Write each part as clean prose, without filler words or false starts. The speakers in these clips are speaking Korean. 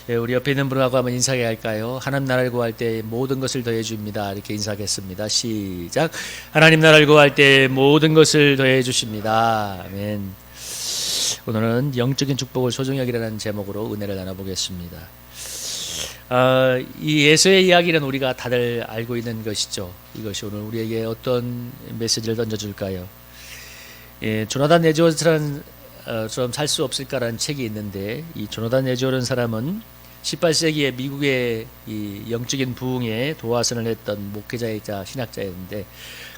우리 옆에 있는 분하고 한번 인사해 할까요? 하나님 나라를 구할 때 모든 것을 더해 줍니다. 이렇게 인사하겠습니다. 시작. 하나님 나라를 구할 때 모든 것을 더해 주십니다. 아멘. 오늘은 영적인 축복을 소중히 여기라는 제목으로 은혜를 나눠보겠습니다. 이 예수의 이야기는 우리가 다들 알고 있는 것이죠. 이것이 오늘 우리에게 어떤 메시지를 던져줄까요? 조나단 에드워즈라는 좀 살 수 없을까라는 책이 있는데, 이 조나단 에드워즈라는 사람은 18세기에 미국의 이 영적인 부흥에 도화선을 했던 목회자이자 신학자였는데,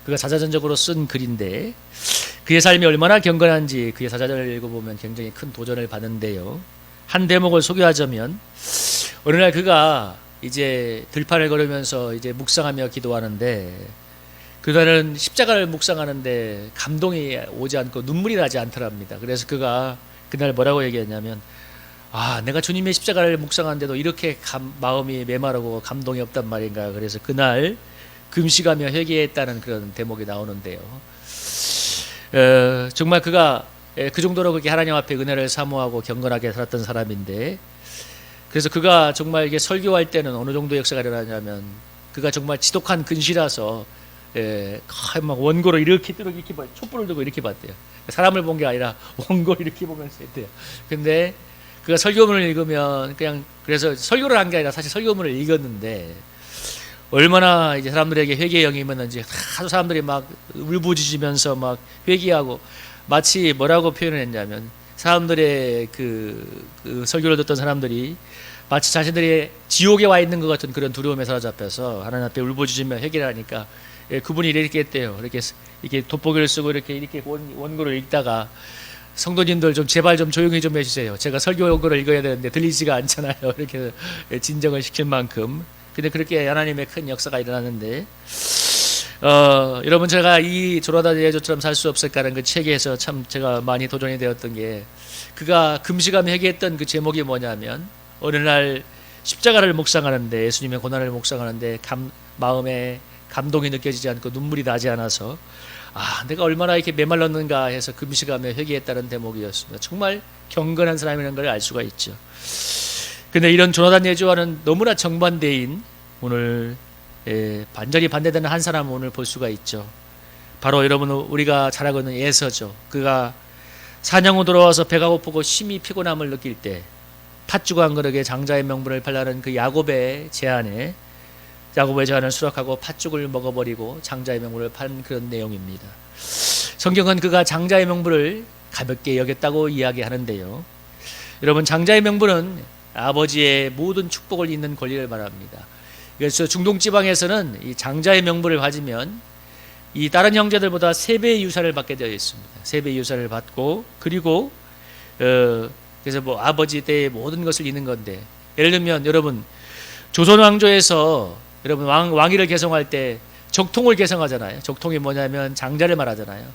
그가 자자전적으로 쓴 글인데 그의 삶이 얼마나 경건한지 그의 사자전을 읽어보면 굉장히 큰 도전을 받는데요. 한 대목을 소개하자면, 어느 날 그가 이제 들판을 걸으면서 이제 묵상하며 기도하는데, 그날은 십자가를 묵상하는데 감동이 오지 않고 눈물이 나지 않더랍니다. 그래서 그가 그날 뭐라고 얘기했냐면, 내가 주님의 십자가를 묵상하는데도 이렇게 마음이 메마르고 감동이 없단 말인가. 그래서 그날 금식하며 회개했다는 그런 대목이 나오는데요. 정말 그가 그 정도로 그렇게 하나님 앞에 은혜를 사모하고 경건하게 살았던 사람인데, 그래서 그가 정말 이게 설교할 때는 어느 정도 역사가 일어나냐면, 그가 정말 지독한 근시라서 막 원고를 이렇게 촛불을 들고 이렇게 봤대요. 사람을 본 게 아니라 원고를 이렇게 보면서 했대요. 근데 그가 설교문을 읽으면 그래서 설교를 한 게 아니라 사실 설교문을 읽었는데, 얼마나 이제 사람들에게 회개의 영이 임했는지 하도 사람들이 막 울부짖으면서 막 회개하고, 마치 뭐라고 표현을 했냐면, 사람들의 그 설교를 듣던 사람들이 마치 자신들이 지옥에 와 있는 것 같은 그런 두려움에 사로잡혀서 하나님 앞에 울부짖으며 회개를 하니까, 그분이 이렇게 했대요. 이렇게 돋보기를 쓰고 이렇게 원고를 읽다가, 성도님들 좀 제발 좀 조용히 좀 해주세요. 제가 설교 원고를 읽어야 되는데 들리지가 않잖아요. 이렇게 진정을 시킬 만큼. 근데 그렇게 하나님의 큰 역사가 일어났는데, 여러분, 제가 이 조나단 에드워즈처럼 살 수 없을까라는 그 책에서 참 제가 많이 도전이 되었던 게, 그가 금식하며 회개했던 그 제목이 뭐냐면, 어느 날 십자가를 묵상하는데, 예수님의 고난을 묵상하는데 마음에 감동이 느껴지지 않고 눈물이 나지 않아서, 내가 얼마나 이렇게 메말랐는가 해서 금식하며 회개했다는 대목이었습니다. 정말 경건한 사람이라는 걸 알 수가 있죠. 근데 이런 조나단 에드워즈와는 너무나 정반대인, 오늘 반전이 반대되는 한 사람을 오늘 볼 수가 있죠. 바로 여러분, 우리가 잘 알고 있는 에서죠. 그가 사냥 후 돌아와서 배가 고프고 심히 피곤함을 느낄 때 팥죽 한 그릇에 장자의 명분을 팔라는 그 야곱의 제안을 수락하고 팥죽을 먹어버리고 장자의 명분을 판 그런 내용입니다. 성경은 그가 장자의 명분을 가볍게 여겼다고 이야기하는데요. 여러분, 장자의 명분은 아버지의 모든 축복을 잇는 권리를 말합니다. 그래서 중동 지방에서는 이 장자의 명분을 가지면 이 다른 형제들보다 3배의 유산을 받게 되어 있습니다. 3배의 유산을 받고, 그리고 그래서 뭐 아버지 때의 모든 것을 잇는 건데, 예를 들면 여러분, 조선 왕조에서 여러분 왕위를 개성할 때 적통을 개성하잖아요. 적통이 뭐냐면 장자를 말하잖아요.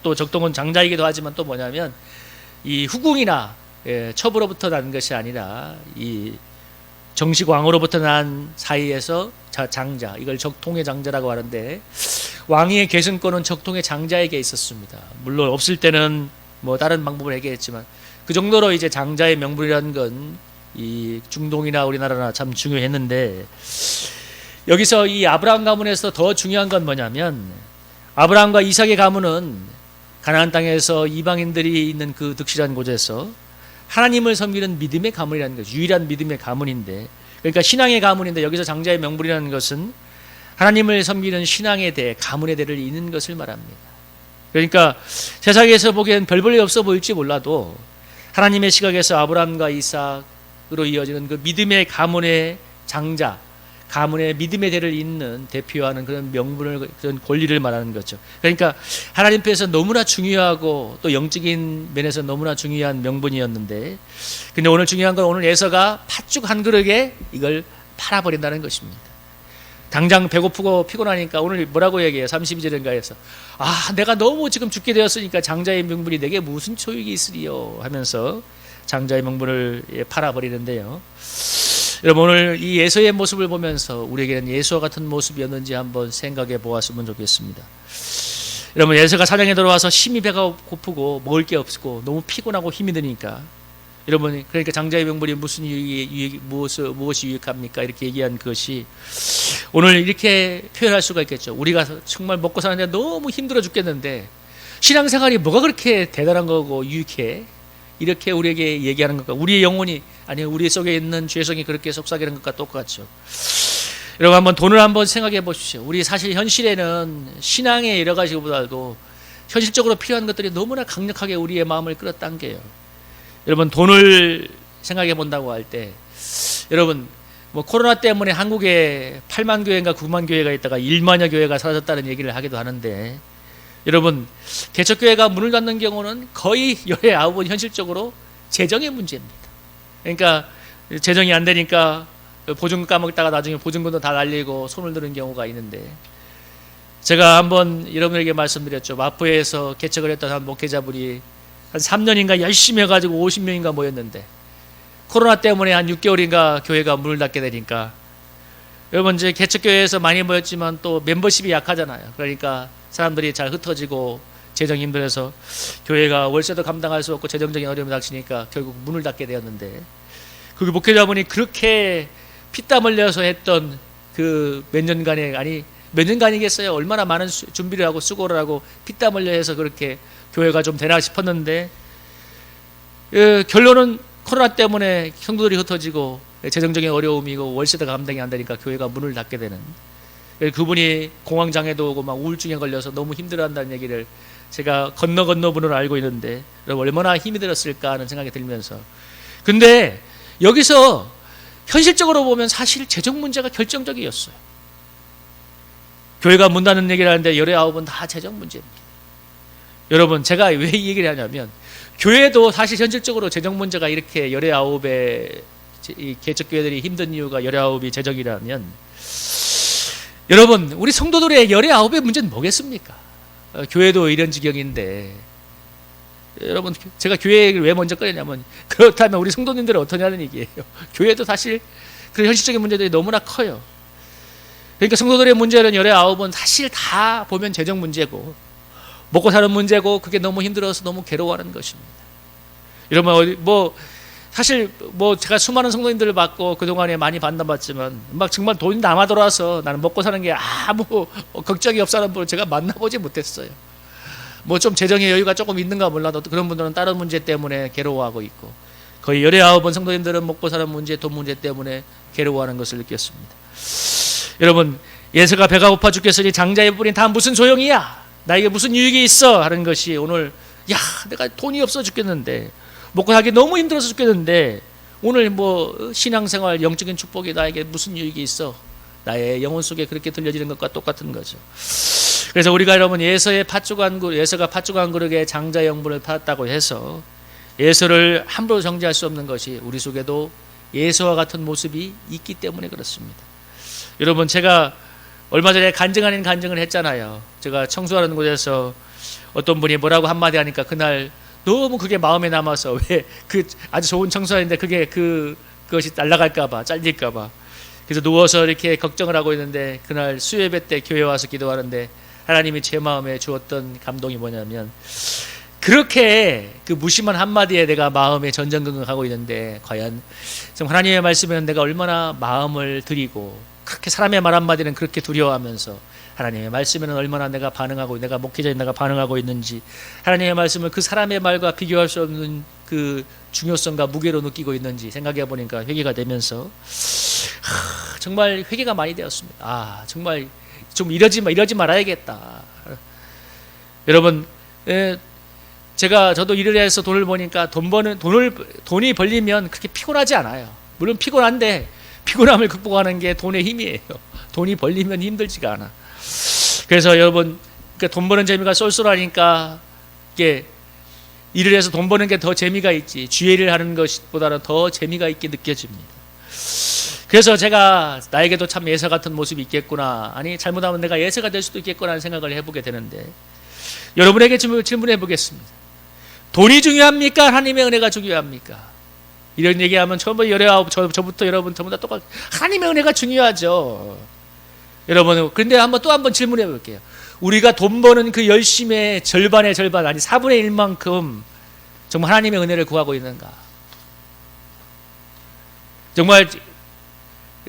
또 적통은 장자이기도 하지만 또 뭐냐면, 이 후궁이나 첩으로부터 난 것이 아니라 이 정식 왕으로부터 난 사이에서 장자, 이걸 적통의 장자라고 하는데, 왕위의 계승권은 적통의 장자에게 있었습니다. 물론 없을 때는 뭐 다른 방법을 얘기했지만, 그 정도로 이제 장자의 명분이라는 건 이 중동이나 우리나라나 참 중요했는데, 여기서 이 아브라함 가문에서 더 중요한 건 뭐냐면, 아브라함과 이삭의 가문은 가나안 땅에서 이방인들이 있는 그 득실한 곳에서 하나님을 섬기는 믿음의 가문이라는 거죠. 유일한 믿음의 가문인데, 그러니까 신앙의 가문인데, 여기서 장자의 명분이라는 것은 하나님을 섬기는 신앙의 대, 가문의 대를 잇는 것을 말합니다. 그러니까 세상에서 보기엔 별 볼일 없어 보일지 몰라도, 하나님의 시각에서 아브라함과 이삭으로 이어지는 그 믿음의 가문의 장자, 가문의 믿음의 대를 잇는, 대표하는 그런 명분을, 그런 권리를 말하는 거죠. 그러니까 하나님 앞에서 너무나 중요하고 또 영적인 면에서 너무나 중요한 명분이었는데, 근데 오늘 중요한 건, 오늘 에서가 팥죽 한 그릇에 이걸 팔아버린다는 것입니다. 당장 배고프고 피곤하니까 오늘 뭐라고 얘기해요? 32절인가에서 내가 너무 지금 죽게 되었으니까 장자의 명분이 내게 무슨 소용이 있으리요 하면서 장자의 명분을 팔아버리는데요. 여러분, 오늘 이 예수의 모습을 보면서 우리에게는 예수와 같은 모습이었는지 한번 생각해 보았으면 좋겠습니다. 여러분, 예수가 사냥에 들어와서 심히 배가 고프고 먹을 게 없고 너무 피곤하고 힘이 드니까 여러분, 그러니까 장자의 명분이 무엇이 유익합니까? 이렇게 얘기한 것이 오늘 이렇게 표현할 수가 있겠죠. 우리가 정말 먹고 사는데 너무 힘들어 죽겠는데 신앙생활이 뭐가 그렇게 대단한 거고 유익해? 이렇게 우리에게 얘기하는 것과 우리의 영혼이, 아니 우리 속에 있는 죄성이 그렇게 속삭이는 것과 똑같죠. 여러분, 한번 돈을 한번 생각해 보십시오. 우리 사실 현실에는 신앙의 여러 가지보다도 현실적으로 필요한 것들이 너무나 강력하게 우리의 마음을 끌어당겨요. 여러분, 돈을 생각해 본다고 할 때, 여러분, 뭐 코로나 때문에 한국에 8만 교회인가 9만 교회가 있다가 1만여 교회가 사라졌다는 얘기를 하기도 하는데, 여러분, 개척교회가 문을 닫는 경우는 거의 열의 9은 현실적으로 재정의 문제입니다. 그러니까 재정이 안 되니까 보증금 까먹다가 나중에 보증금도 다 날리고 손을 드는 경우가 있는데, 제가 한번 여러분에게 말씀드렸죠. 마포에서 개척을 했던 한 목회자분이 한 3년인가 열심히 해가지고 50명인가 모였는데 코로나 때문에 한 6개월인가 교회가 문을 닫게 되니까, 여러분, 이제 개척교회에서 많이 모였지만 또 멤버십이 약하잖아요. 그러니까 사람들이 잘 흩어지고 재정이 힘들어서 교회가 월세도 감당할 수 없고 재정적인 어려움이 닥치니까 결국 문을 닫게 되었는데, 그 목회자분이 그렇게 피땀 흘려서 했던 그 몇 년간의, 아니 몇 년간이겠어요. 얼마나 많은 준비를 하고 수고를 하고 피땀 흘려 해서 그렇게 교회가 좀 되나 싶었는데, 결론은 코로나 때문에 성도들이 흩어지고 재정적인 어려움이고 월세도 감당이 안 되니까 교회가 문을 닫게 되는, 그분이 공황장애도 오고 막 우울증에 걸려서 너무 힘들어한다는 얘기를 제가 건너분으로 알고 있는데, 얼마나 힘이 들었을까 하는 생각이 들면서, 근데 여기서 현실적으로 보면 사실 재정 문제가 결정적이었어요. 교회가 문 닫는 얘기를 하는데 열의 9은 다 재정 문제입니다. 여러분, 제가 왜 이 얘기를 하냐면, 교회도 사실 현실적으로 재정 문제가 이렇게 열의 9의 개척교회들이 힘든 이유가 열의 9이 재정이라면, 여러분, 우리 성도들의 열의 9의 문제는 뭐겠습니까? 교회도 이런 지경인데, 여러분, 제가 교회 얘기를 왜 먼저 꺼내냐면, 그렇다면 우리 성도님들은 어떠냐는 얘기예요. 교회도 사실 그런 현실적인 문제들이 너무나 커요. 그러니까 성도들의 문제는 열의 9은 사실 다 보면 재정 문제고 먹고 사는 문제고, 그게 너무 힘들어서 너무 괴로워하는 것입니다. 여러분, 사실 제가 수많은 성도님들을 봤고 그동안에 많이 반담받지만 막 정말 돈이 남아 돌아서 나는 먹고 사는 게 아무 걱정이 없다는 분을 제가 만나보지 못했어요. 좀 재정의 여유가 조금 있는가 몰라도 그런 분들은 다른 문제 때문에 괴로워하고 있고, 거의 열의 9번 성도님들은 먹고 사는 문제, 돈 문제 때문에 괴로워하는 것을 느꼈습니다. 여러분, 예수가 배가 고파 죽겠으니 장자의 뿌린 다 무슨 소용이야? 나에게 무슨 유익이 있어? 하는 것이 오늘, 내가 돈이 없어 죽겠는데, 먹고 살기 너무 힘들어서 죽겠는데, 오늘 신앙생활, 영적인 축복이 나에게 무슨 유익이 있어? 나의 영혼 속에 그렇게 들려지는 것과 똑같은 거죠. 그래서 우리가 여러분, 예서가 팥죽한 그릇에 장자의 영분을 받았다고 해서 예서를 함부로 정죄할 수 없는 것이 우리 속에도 예서와 같은 모습이 있기 때문에 그렇습니다. 여러분, 제가 얼마 전에 간증 아닌 간증을 했잖아요. 제가 청소하는 곳에서 어떤 분이 뭐라고 한마디 하니까 그날 너무 그게 마음에 남아서, 왜 아주 좋은 청소하는데 그것이 날아갈까봐, 잘릴까봐. 그래서 누워서 이렇게 걱정을 하고 있는데, 그날 수요예배 때 교회 와서 기도하는데 하나님이 제 마음에 주었던 감동이 뭐냐면, 그렇게 그 무심한 한마디에 내가 마음에 전전긍긍하고 있는데, 과연 좀 하나님의 말씀에는 내가 얼마나 마음을 들이고, 그렇게 사람의 말 한마디는 그렇게 두려워하면서 하나님의 말씀에는 얼마나 내가 반응하고, 내가 목회자인 내가 반응하고 있는지, 하나님의 말씀을 그 사람의 말과 비교할 수 없는 그 중요성과 무게로 느끼고 있는지 생각해 보니까 회개가 되면서 정말 회개가 많이 되었습니다. 정말 좀 이러지 말아야겠다. 여러분, 저도 일을 해서 돈을 버니까 돈이 벌리면 그렇게 피곤하지 않아요. 물론 피곤한데, 피곤함을 극복하는 게 돈의 힘이에요. 돈이 벌리면 힘들지가 않아. 그래서 여러분, 돈 버는 재미가 쏠쏠하니까 이게 일을 해서 돈 버는 게 더 재미가 있지, 주의 일을 하는 것보다는 더 재미가 있게 느껴집니다. 그래서 제가 나에게도 참 예서 같은 모습이 있겠구나, 아니 잘못하면 내가 예서가 될 수도 있겠구나 하는 생각을 해보게 되는데, 여러분에게 질문해 보겠습니다. 돈이 중요합니까? 하나님의 은혜가 중요합니까? 이런 얘기하면 저부터 여러분 전부 다 똑같아요. 하나님의 은혜가 중요하죠. 여러분, 그런데 또 한 번 질문해 볼게요. 우리가 돈 버는 그 열심의 절반의 절반, 아니 4분의 1만큼 정말 하나님의 은혜를 구하고 있는가? 정말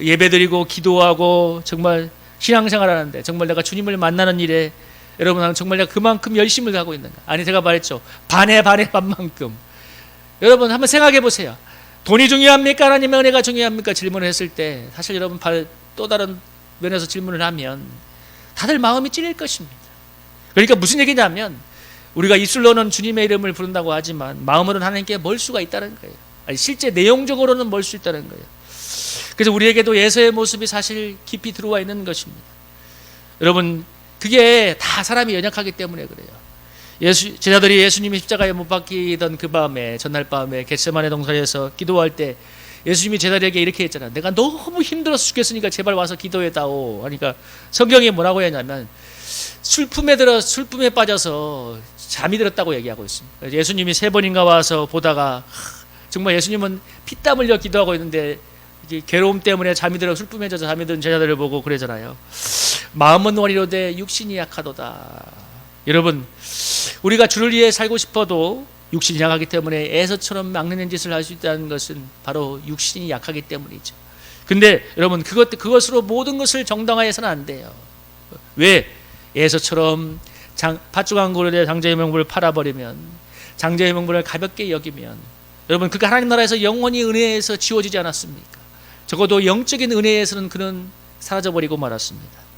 예배드리고 기도하고 정말 신앙생활 하는데 정말 내가 주님을 만나는 일에 여러분 정말 내가 그만큼 열심을 다하고 있는가? 아니 제가 말했죠. 반의 반만큼. 여러분 한번 생각해 보세요. 돈이 중요합니까? 하나님의 은혜가 중요합니까? 질문을 했을 때 사실 여러분 또 다른 면에서 질문을 하면 다들 마음이 찔릴 것입니다. 그러니까 무슨 얘기냐면 우리가 입술로는 주님의 이름을 부른다고 하지만 마음으로는 하나님께 멀 수가 있다는 거예요. 아니, 실제 내용적으로는 멀 수 있다는 거예요. 그래서 우리에게도 예수의 모습이 사실 깊이 들어와 있는 것입니다. 여러분 그게 다 사람이 연약하기 때문에 그래요. 제자들이 예수님이 십자가에 못 박히던 그 밤에 전날 밤에 겟세마네 동산에서 기도할 때 예수님이 제자들에게 이렇게 했잖아요. 내가 너무 힘들어서 죽겠으니까 제발 와서 기도해다오 하니까 성경에 뭐라고 했냐면 술품에 빠져서 잠이 들었다고 얘기하고 있습니다. 예수님이 3번인가 와서 보다가 정말 예수님은 피땀 흘려 기도하고 있는데 괴로움 때문에 잠이 들어 술품에 젖어 잠이 든 제자들을 보고 그러잖아요. 마음은 원이로되 육신이 약하도다. 여러분 우리가 주를 위해 살고 싶어도 육신이 약하기 때문에 에서처럼 막는 짓을 할 수 있다는 것은 바로 육신이 약하기 때문이죠. 근데 여러분 그것으로 모든 것을 정당화해서는 안 돼요. 왜? 에서처럼 팥죽한 그릇에 장자의 명분을 팔아버리면 장자의 명분을 가볍게 여기면 여러분 그가 하나님 나라에서 영원히 은혜에서 지워지지 않았습니까? 적어도 영적인 은혜에서는 그는 사라져버리고 말았습니다.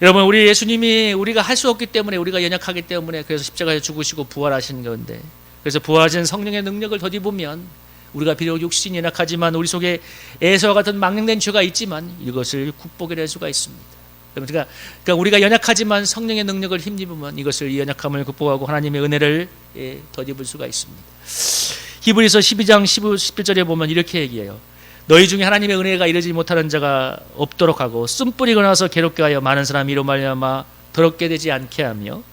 여러분 우리 예수님이 우리가 할 수 없기 때문에 우리가 연약하기 때문에 그래서 십자가에 죽으시고 부활하신 건데 그래서 부활하신 성령의 능력을 더디보면 우리가 비록 육신이 연약하지만 우리 속에 에서와 같은 망령된 죄가 있지만 이것을 극복해낼 수가 있습니다. 그러니까 우리가 연약하지만 성령의 능력을 힘입으면 이것을 이 연약함을 극복하고 하나님의 은혜를 더입을 수가 있습니다. 히브리서 12장 11절에 보면 이렇게 얘기해요. 너희 중에 하나님의 은혜가 이르지 못하는 자가 없도록 하고 쓴 뿌리고 나서 괴롭게 하여 많은 사람이 이로 말미암아 더럽게 되지 않게 하며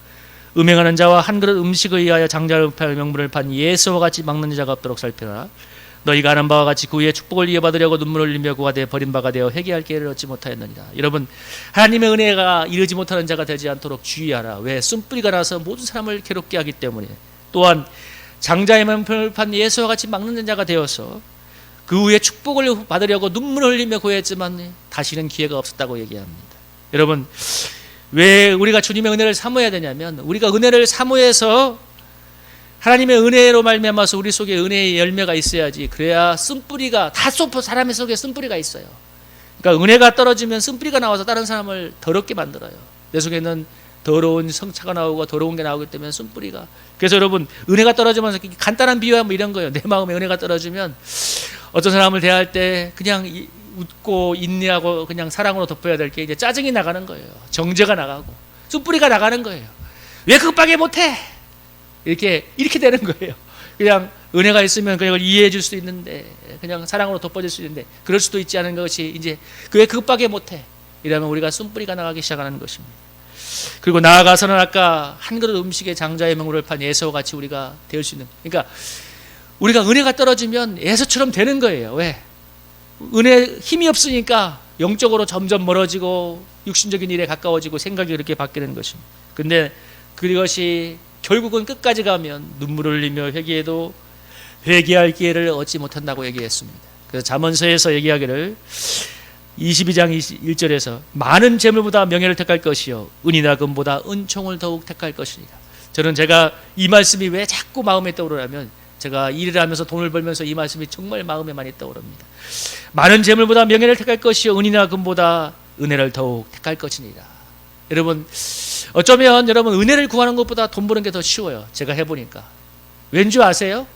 음행하는 자와 한 그릇 음식을 위하여 장자를 팔 명분을 판 예수와 같이 막는 자가 없도록 살펴라. 너희가 아는 바와 같이 그 위에 축복을 이어받으려고 눈물을 흘리며 그가 되어 버린 바가 되어 회개할 기회를 얻지 못하였느니라. 여러분 하나님의 은혜가 이르지 못하는 자가 되지 않도록 주의하라. 왜? 쓴뿌리가 나서 모든 사람을 괴롭게 하기 때문에. 또한 장자의 명분을 판 예수와 같이 막는 자가 되어서 그 후에 축복을 받으려고 눈물을 흘리며 구했지만 다시는 기회가 없었다고 얘기합니다. 여러분 왜 우리가 주님의 은혜를 사모해야 되냐면 우리가 은혜를 사모해서 하나님의 은혜로 말미암아서 우리 속에 은혜의 열매가 있어야지. 그래야 쓴뿌리가 사람의 속에 쓴뿌리가 있어요. 그러니까 은혜가 떨어지면 쓴뿌리가 나와서 다른 사람을 더럽게 만들어요. 내 속에는 더러운 성차가 나오고 더러운 게 나오기 때문에 쓴뿌리가. 그래서 여러분 은혜가 떨어지면서 간단한 비유하면 이런 거예요. 내 마음에 은혜가 떨어지면 어떤 사람을 대할 때 그냥 웃고 인내하고 그냥 사랑으로 덮어야 될 게 이제 짜증이 나가는 거예요. 정죄가 나가고 쓴뿌리가 나가는 거예요. 왜 그것밖에 못해? 이렇게 되는 거예요. 그냥 은혜가 있으면 그걸 이해해 줄 수 있는데 그냥 사랑으로 덮어줄 수 있는데 그럴 수도 있지 않은 것이 이제 왜 그것밖에 못해? 이러면 우리가 쓴뿌리가 나가기 시작하는 것입니다. 그리고 나아가서는 아까 한 그릇 음식에 장자의 명분을 판 예수와 같이 우리가 될 수 있는, 그러니까 우리가 은혜가 떨어지면 예수처럼 되는 거예요. 왜? 은혜 힘이 없으니까 영적으로 점점 멀어지고 육신적인 일에 가까워지고 생각이 그렇게 바뀌는 것입니다. 근데 그것이 결국은 끝까지 가면 눈물을 흘리며 회개해도 회개할 기회를 얻지 못한다고 얘기했습니다. 그래서 잠언서에서 얘기하기를 22장 1절에서 많은 재물보다 명예를 택할 것이요 은이나 금보다 은총을 더욱 택할 것이니라. 저는 제가 이 말씀이 왜 자꾸 마음에 떠오르냐면 제가 일을 하면서 돈을 벌면서 이 말씀이 정말 마음에 많이 떠오릅니다. 많은 재물보다 명예를 택할 것이요 은이나 금보다 은혜를 더욱 택할 것이니라. 여러분 어쩌면 여러분 은혜를 구하는 것보다 돈 버는 게 더 쉬워요. 제가 해보니까. 왠지 아세요?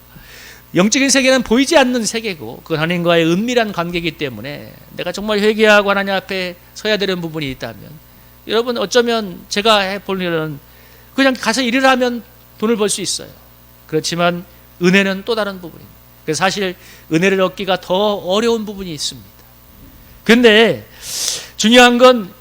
영적인 세계는 보이지 않는 세계고 그건 하나님과의 은밀한 관계이기 때문에 내가 정말 회개하고 하나님 앞에 서야 되는 부분이 있다면 여러분 어쩌면 제가 해볼 일은 그냥 가서 일을 하면 돈을 벌 수 있어요. 그렇지만 은혜는 또 다른 부분입니다. 그래서 사실 은혜를 얻기가 더 어려운 부분이 있습니다. 그런데 중요한 건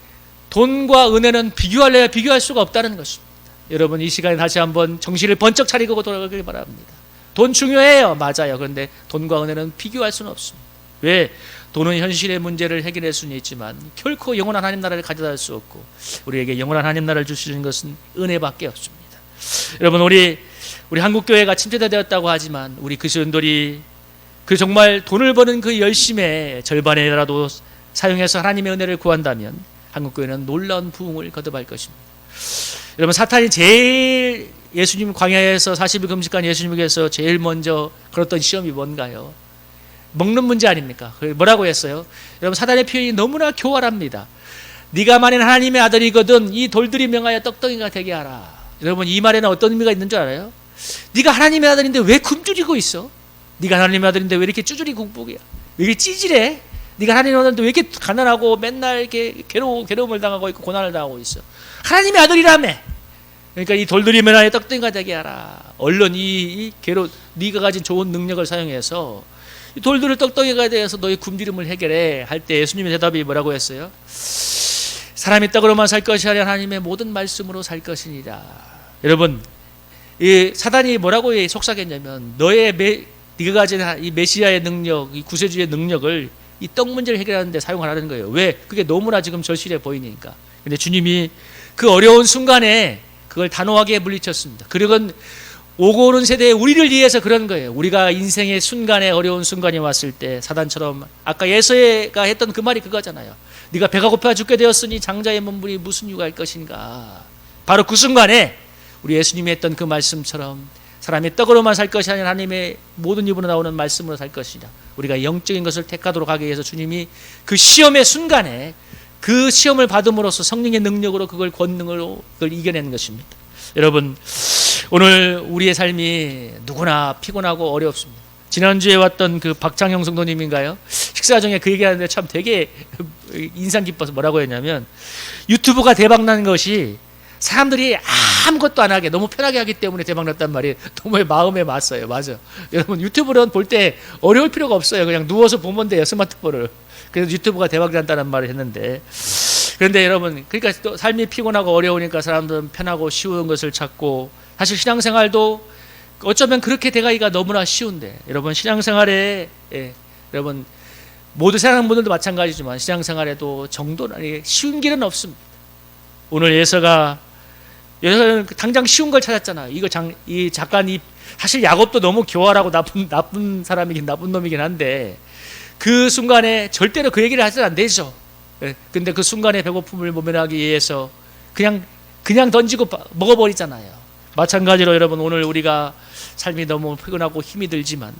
돈과 은혜는 비교할래야 비교할 수가 없다는 것입니다. 여러분 이 시간에 다시 한번 정신을 번쩍 차리고 돌아가길 바랍니다. 돈 중요해요. 맞아요. 그런데 돈과 은혜는 비교할 수는 없습니다. 왜? 돈은 현실의 문제를 해결할 수는 있지만 결코 영원한 하나님 나라를 가져다 줄 수 없고 우리에게 영원한 하나님 나라를 주시는 것은 은혜밖에 없습니다. 여러분 우리 한국교회가 침체되었다고 하지만 우리 그리스도인들이 그 정말 돈을 버는 그 열심의 절반이라도 사용해서 하나님의 은혜를 구한다면 한국교회는 놀라운 부흥을 거듭할 것입니다. 여러분, 사탄이 제일 예수님 광야에서 40일 금식한 예수님께서 제일 먼저 걸었던 시험이 뭔가요? 먹는 문제 아닙니까? 뭐라고 했어요? 여러분, 사탄의 표현이 너무나 교활합니다. 네가 만일 하나님의 아들이거든 이 돌들이 명하여 떡덩이가 되게 하라. 여러분, 이 말에는 어떤 의미가 있는 줄 알아요? 네가 하나님의 아들인데 왜 굶주리고 있어? 네가 하나님의 아들인데 왜 이렇게 쭈저리 공복이야? 왜 이렇게 찌질해? 네가 하나님의 아들인데 왜 이렇게 가난하고 맨날 이렇게 괴로움을 당하고 있고 고난을 당하고 있어? 하나님의 아들이라며. 그러니까 이 돌들이 명하여 떡덩이가 되게 하라. 얼른 네가 가진 좋은 능력을 사용해서 이 돌들을 떡덩이가 되어서 너의 굶주림을 해결해 할 때 예수님의 대답이 뭐라고 했어요? 사람이 떡으로만 살 것이 아니라 하나님의 모든 말씀으로 살 것이니라. 여러분, 이 사단이 뭐라고 속삭였냐면 네가 가진 이 메시아의 능력, 이 구세주의 능력을 이 떡 문제를 해결하는 데 사용하라는 거예요. 왜? 그게 너무나 지금 절실해 보이니까. 근데 주님이 그 어려운 순간에 그걸 단호하게 물리쳤습니다. 그리고 오고 오는 세대에 우리를 위해서 그런 거예요. 우리가 인생의 순간에 어려운 순간이 왔을 때 사단처럼 아까 예수가 했던 그 말이 그거잖아요. 네가 배가 고파 죽게 되었으니 장자의 몸부림이 무슨 유익할 것인가. 바로 그 순간에 우리 예수님이 했던 그 말씀처럼 사람이 떡으로만 살 것이 아니라 하나님의 모든 입으로 나오는 말씀으로 살 것이다. 우리가 영적인 것을 택하도록 하기 위해서 주님이 그 시험의 순간에 그 시험을 받음으로써 성령의 능력으로 그걸 권능으로 그걸 이겨내는 것입니다. 여러분, 오늘 우리의 삶이 누구나 피곤하고 어렵습니다. 지난주에 왔던 그 박창영 성도님인가요? 식사 중에 그 얘기하는데 참 되게 인상 깊어서 뭐라고 했냐면, 유튜브가 대박난 것이 사람들이 아무것도 안 하게 너무 편하게 하기 때문에 대박났단 말이 너무 마음에 맞어요. 맞아. 여러분, 유튜브는 볼 때 어려울 필요가 없어요. 그냥 누워서 보면 돼요, 스마트폰을. 그래서 유튜브가 대박난다는 말을 했는데, 그런데 여러분, 그러니까 또 삶이 피곤하고 어려우니까 사람들은 편하고 쉬운 것을 찾고, 사실 신앙생활도 어쩌면 그렇게 돼가기가 너무나 쉬운데, 여러분, 신앙생활에 여러분 모두 세상분들도 마찬가지지만 신앙생활에도 정도는 쉬운 길은 없습니다. 오늘 예서는 당장 쉬운 걸 찾았잖아. 이 작가는 사실 야곱도 너무 교활하고 나쁜 사람이긴 나쁜 놈이긴 한데 그 순간에 절대로 그 얘기를 하셔도 안 되죠. 근데 그 순간에 배고픔을 모면하기 위해서 그냥 던지고 먹어버리잖아요. 마찬가지로 여러분, 오늘 우리가 삶이 너무 피곤하고 힘이 들지만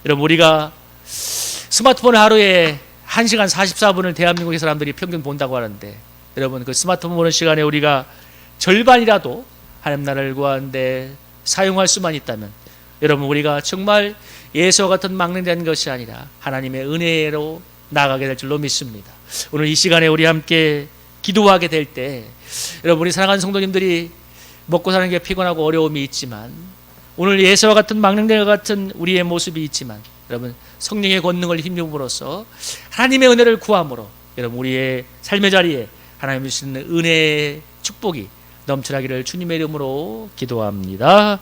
여러분, 우리가 스마트폰 하루에 1시간 44분을 대한민국의 사람들이 평균 본다고 하는데, 여러분, 그 스마트폰 보는 시간에 우리가 절반이라도 하나님 나라를 구하는데 사용할 수만 있다면, 여러분, 우리가 정말 예수와 같은 망령된 것이 아니라 하나님의 은혜로 나아가게 될 줄로 믿습니다. 오늘 이 시간에 우리 함께 기도하게 될 때, 여러분, 우리 사랑하는 성도님들이 먹고 사는 게 피곤하고 어려움이 있지만, 오늘 예수와 같은 망령된 것 같은 우리의 모습이 있지만, 여러분, 성령의 권능을 힘입음으로써 하나님의 은혜를 구함으로 여러분, 우리의 삶의 자리에 하나님이 주시는 은혜의 축복이 넘쳐나기를 주님의 이름으로 기도합니다.